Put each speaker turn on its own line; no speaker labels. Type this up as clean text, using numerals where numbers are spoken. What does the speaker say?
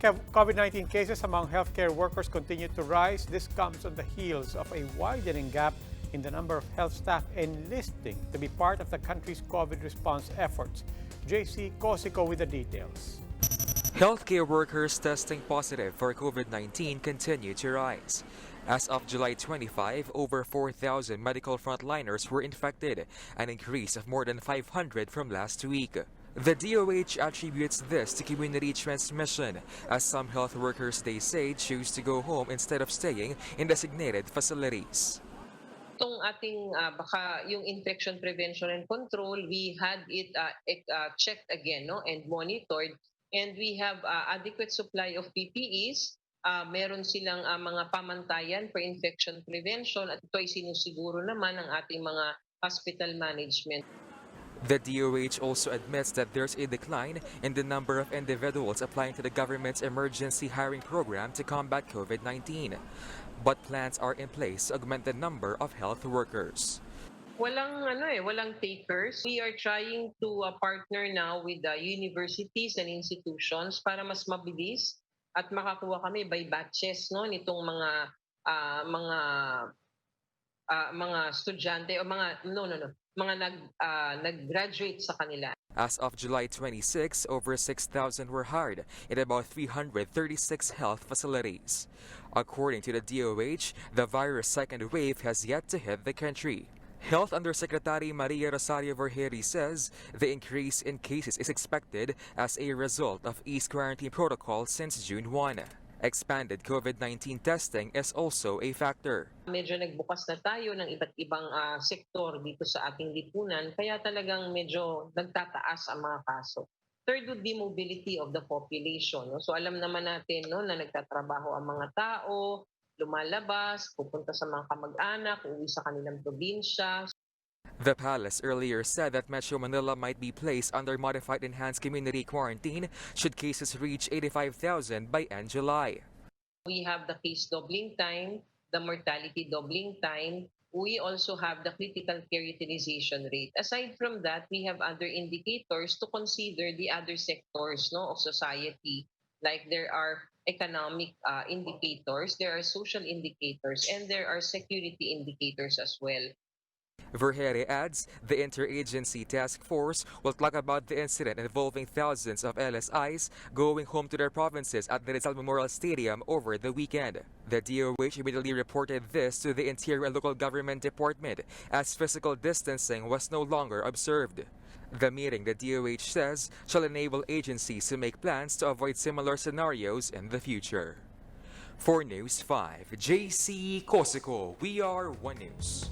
COVID-19 cases among healthcare workers continue to rise. This comes on the heels of a widening gap in the number of health staff enlisting to be part of the country's COVID response efforts. JC Cosico with the details.
Healthcare workers testing positive for COVID-19 continue to rise. As of July 25, over 4,000 medical frontliners were infected, an increase of more than 500 from last week. The DOH attributes this to community transmission, as some health workers, they say, choose to go home instead of staying in designated facilities.
Itong ating baka yung infection prevention and control, we had it checked again, no, and monitored, and we have adequate supply of PPEs. Meron silang mga pamantayan for infection prevention, at ito ay sinusiguro naman ng ating mga hospital management.
The DOH also admits that there's a decline in the number of individuals applying to the government's emergency hiring program to combat COVID-19. But plans are in place to augment the number of health workers.
Walang takers. We are trying to partner now with the universities and institutions para mas mabilis at makakuha kami by batches, no, nitong mga estudyante o mga nag-graduate sa kanila.
As of July 26, over 6,000 were hired in about 336 health facilities. According to the DOH, the virus' second wave has yet to hit the country. Health Undersecretary Maria Rosario Vergeri says the increase in cases is expected as a result of eased quarantine protocol since June 1. Expanded COVID-19 testing is also a factor.
Medyo nagbukas na tayo ng iba't ibang sektor dito sa ating lipunan, kaya talagang medyo nagtataas ang mga kaso. Third would be mobility of the population. No? So alam naman natin, no, na nagtatrabaho ang mga tao, lumalabas, pupunta sa mga kamag-anak, uwi sa kanilang probinsya.
The palace earlier said that Metro Manila might be placed under modified enhanced community quarantine should cases reach 85,000 by end July.
We have the case doubling time, the mortality doubling time. We also have the critical care utilization rate. Aside from that, we have other indicators to consider the other sectors, no, of society. Like there are economic indicators, there are social indicators, and there are security indicators as well.
Vergeri adds the interagency task force will talk about the incident involving thousands of LSIs going home to their provinces at the Rizal Memorial Stadium over the weekend. The DOH immediately reported this to the Interior and Local Government Department as physical distancing was no longer observed. The meeting, the DOH says, shall enable agencies to make plans to avoid similar scenarios in the future. For News 5, JC Cosico, we are One News.